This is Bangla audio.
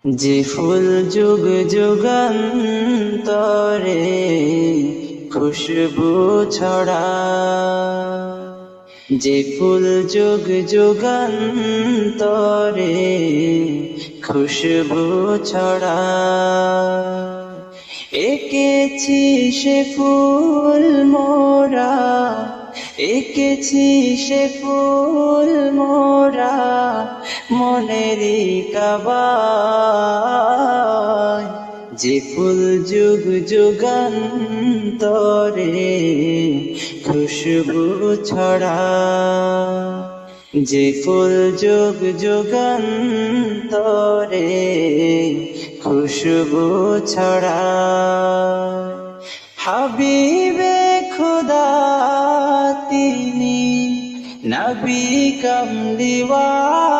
যে ফুল যুগ যুগান্তরে খুশবু ছড়ায়, যে ফুল যুগ যুগান্তরে খুশবু ছড়ায়, এঁকেছি সে ফুল মোরা, এঁকেছি সে ফুল মোরা মনেরই কাবায়। যে ফুল যুগ যুগান্তরে খুশবু ছড়ায়, যে ফুল যুগ যুগান্তরে খুশবু ছড়ায়। হাবিবে খুদা তিনি নবী কামলিওয়ালা,